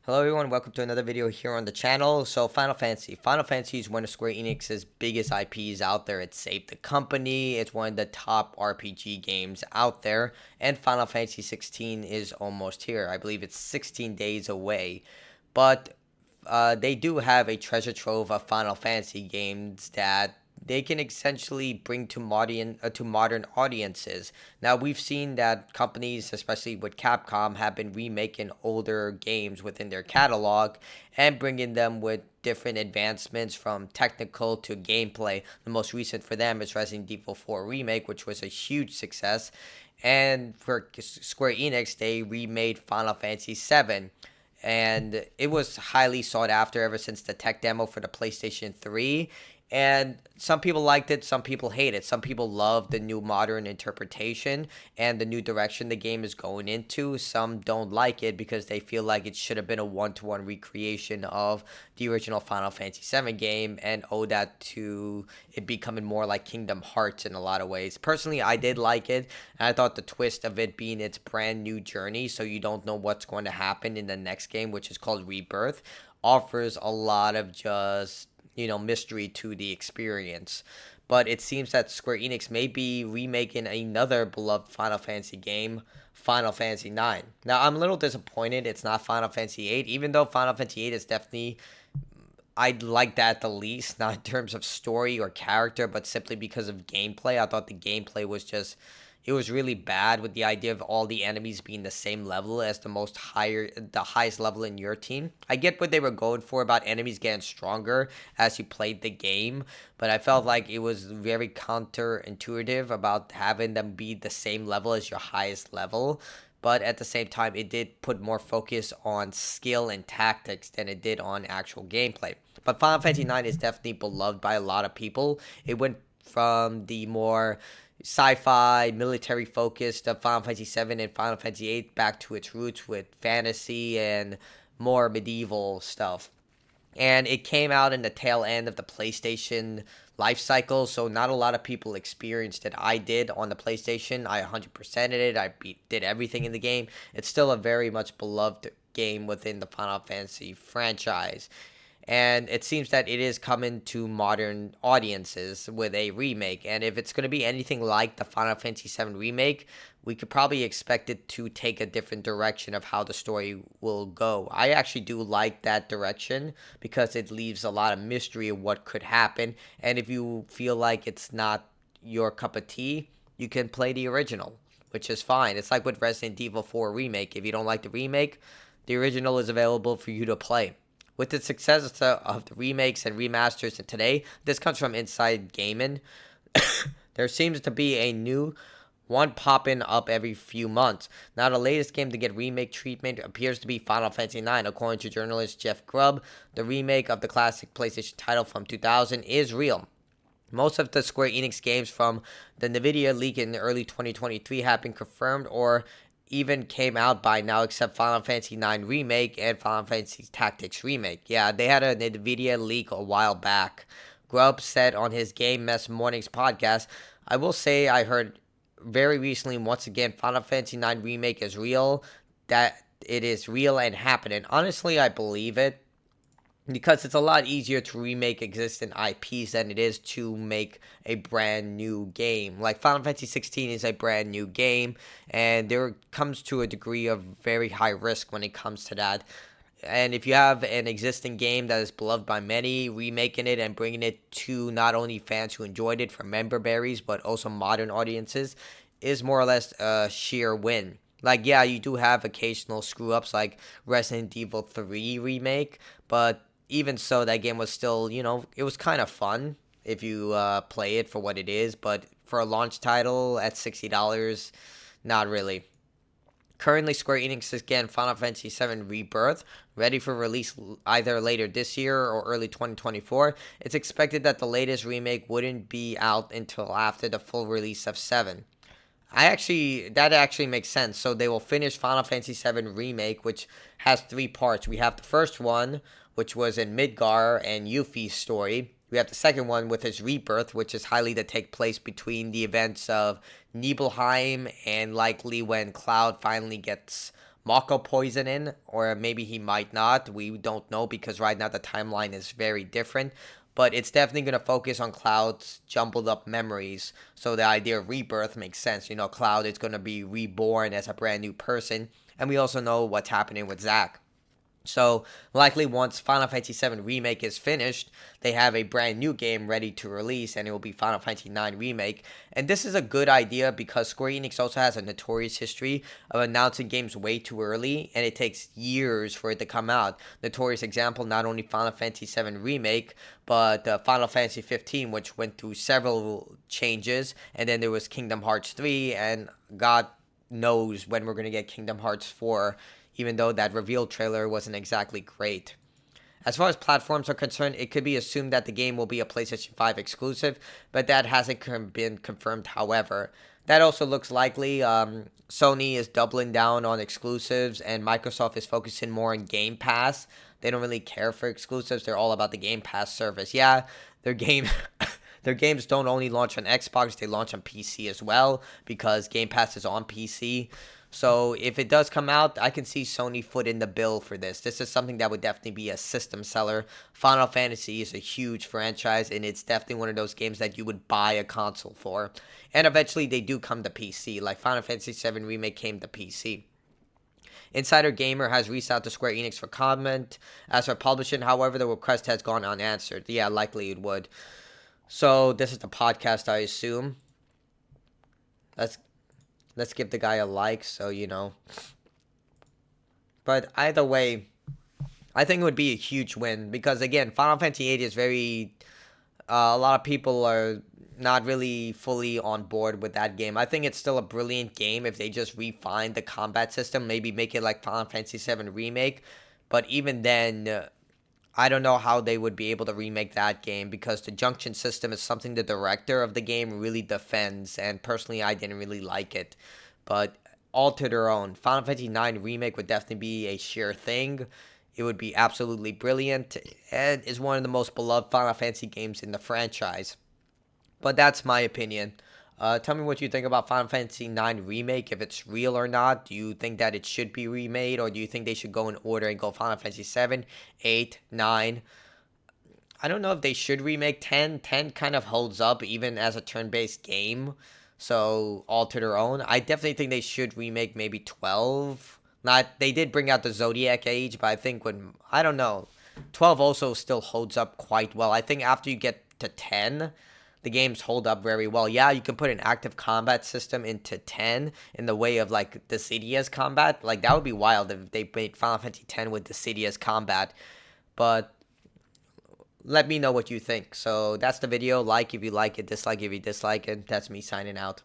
Hello everyone, welcome to another video here on the channel. So Final Fantasy. Final Fantasy is one of Square Enix's biggest IPs out there. It saved the company. It's one of the top RPG games out there. And Final Fantasy 16 is almost here. I believe it's 16 days away. But they do have a treasure trove of Final Fantasy games that they can essentially bring to modern audiences. Now we've seen that companies, especially with Capcom, have been remaking older games within their catalog and bringing them with different advancements from technical to gameplay. The most recent for them is Resident Evil 4 Remake, which was a huge success. And for Square Enix, they remade Final Fantasy 7, and it was highly sought after ever since the tech demo for the PlayStation 3. And some people liked it, some people hate it. Some people love the new modern interpretation and the new direction the game is going into. Some don't like it because they feel like it should have been a one-to-one recreation of the original Final Fantasy 7 game and owe that to it becoming more like Kingdom Hearts in a lot of ways. Personally, I did like it, and I thought the twist of it being its brand new journey, so you don't know what's going to happen in the next game, which is called Rebirth, offers a lot of just mystery to the experience. But it seems that Square Enix may be remaking another beloved Final Fantasy game, Final Fantasy 9. Now, I'm a little disappointed it's not Final Fantasy 8, even though Final Fantasy 8 is definitely, I'd like that the least, not in terms of story or character, but simply because of gameplay. I thought the gameplay was just, it was really bad with the idea of all the enemies being the same level as the highest level in your team. I get what they were going for about enemies getting stronger as you played the game, but I felt like it was very counterintuitive about having them be the same level as your highest level. But at the same time, it did put more focus on skill and tactics than it did on actual gameplay. But Final Fantasy 9 is definitely beloved by a lot of people. It went from the more sci-fi, military focused of Final Fantasy 7 and Final Fantasy 8 back to its roots with fantasy and more medieval stuff. And it came out in the tail end of the PlayStation life cycle, so not a lot of people experienced it. I did on the PlayStation. I 100%ed it. Did everything in the game. It's still a very much beloved game within the Final Fantasy franchise. And it seems that it is coming to modern audiences with a remake. And if it's going to be anything like the Final Fantasy VII remake, we could probably expect it to take a different direction of how the story will go. I actually do like that direction because it leaves a lot of mystery of what could happen. And if you feel like it's not your cup of tea, you can play the original, which is fine. It's like with Resident Evil 4 Remake. If you don't like the remake, the original is available for you to play. With the success of the remakes and remasters today, this comes from Inside Gaming. There seems to be a new one popping up every few months. Now, the latest game to get remake treatment appears to be Final Fantasy IX. According to journalist Jeff Grubb, the remake of the classic PlayStation title from 2000 is real. Most of the Square Enix games from the NVIDIA leak in early 2023 have been confirmed or even came out by now, except Final Fantasy IX Remake and Final Fantasy Tactics Remake. Yeah, they had an NVIDIA leak a while back. Grubb said on his Game Mess Mornings podcast, I will say I heard very recently, once again, Final Fantasy IX Remake is real, that it is real and happening. Honestly, I believe it, because it's a lot easier to remake existing IPs than it is to make a brand new game. Like Final Fantasy 16 is a brand new game, and there comes to a degree of very high risk when it comes to that. And if you have an existing game that is beloved by many, remaking it and bringing it to not only fans who enjoyed it from member berries, but also modern audiences, is more or less a sheer win. Like, yeah, you do have occasional screw ups like Resident Evil 3 Remake, but even so, that game was still, it was kind of fun if you play it for what it is. But for a launch title at $60, not really. Currently, Square Enix is getting Final Fantasy VII Rebirth ready for release either later this year or early 2024. It's expected that the latest remake wouldn't be out until after the full release of 7. That actually makes sense. So they will finish Final Fantasy VII Remake, which has 3 parts. We have the first one, which was in Midgar and Yuffie's story. We have the second one with his rebirth, which is highly to take place between the events of Nibelheim and likely when Cloud finally gets Mako poison in, or maybe he might not. We don't know because right now the timeline is very different. But it's definitely going to focus on Cloud's jumbled up memories. So the idea of rebirth makes sense. You know, Cloud is going to be reborn as a brand new person. And we also know what's happening with Zack. So, likely once Final Fantasy VII Remake is finished, they have a brand new game ready to release, and it will be Final Fantasy IX Remake. And this is a good idea because Square Enix also has a notorious history of announcing games way too early, and it takes years for it to come out. Notorious example, not only Final Fantasy VII Remake, but Final Fantasy 15, which went through several changes, and then there was Kingdom Hearts 3, and God knows when we're going to get Kingdom Hearts 4, even though that reveal trailer wasn't exactly great. As far as platforms are concerned, it could be assumed that the game will be a PlayStation 5 exclusive, but that hasn't been confirmed, however. That also looks likely. Sony is doubling down on exclusives, and Microsoft is focusing more on Game Pass. They don't really care for exclusives. They're all about the Game Pass service. Yeah, their games don't only launch on Xbox, they launch on PC as well because Game Pass is on PC. So if it does come out, I can see Sony foot in the bill for this. This is something that would definitely be a system seller. Final Fantasy is a huge franchise, and it's definitely one of those games that you would buy a console for. And eventually they do come to PC, like Final Fantasy VII Remake came to PC. Insider Gamer has reached out to Square Enix for comment. As for publishing, however, the request has gone unanswered. Yeah, likely it would. So this is the podcast, I assume. Let's give the guy a like, so you know. But either way, I think it would be a huge win because again, Final Fantasy VIII is very. A lot of people are not really fully on board with that game. I think it's still a brilliant game if they just refine the combat system, maybe make it like Final Fantasy VII Remake. But even then, I don't know how they would be able to remake that game because the junction system is something the director of the game really defends, and personally I didn't really like it. But all to their own. Final Fantasy IX Remake would definitely be a sheer thing. It would be absolutely brilliant and is one of the most beloved Final Fantasy games in the franchise. But that's my opinion. Tell me what you think about Final Fantasy IX Remake, if it's real or not. Do you think that it should be remade, or do you think they should go in order and go Final Fantasy 7, 8, 9? I don't know if they should remake 10. 10 kind of holds up even as a turn-based game, so all to their own. I definitely think they should remake maybe 12. They did bring out the Zodiac Age, but I think I don't know. 12 also still holds up quite well. I think after you get to 10, the games hold up very well. Yeah, you can put an active combat system into 10 in the way of like Dissidia's combat. Like that would be wild if they made Final Fantasy 10 with Dissidia's combat. But let me know what you think. So that's the video. Like if you like it, dislike if you dislike it. That's me signing out.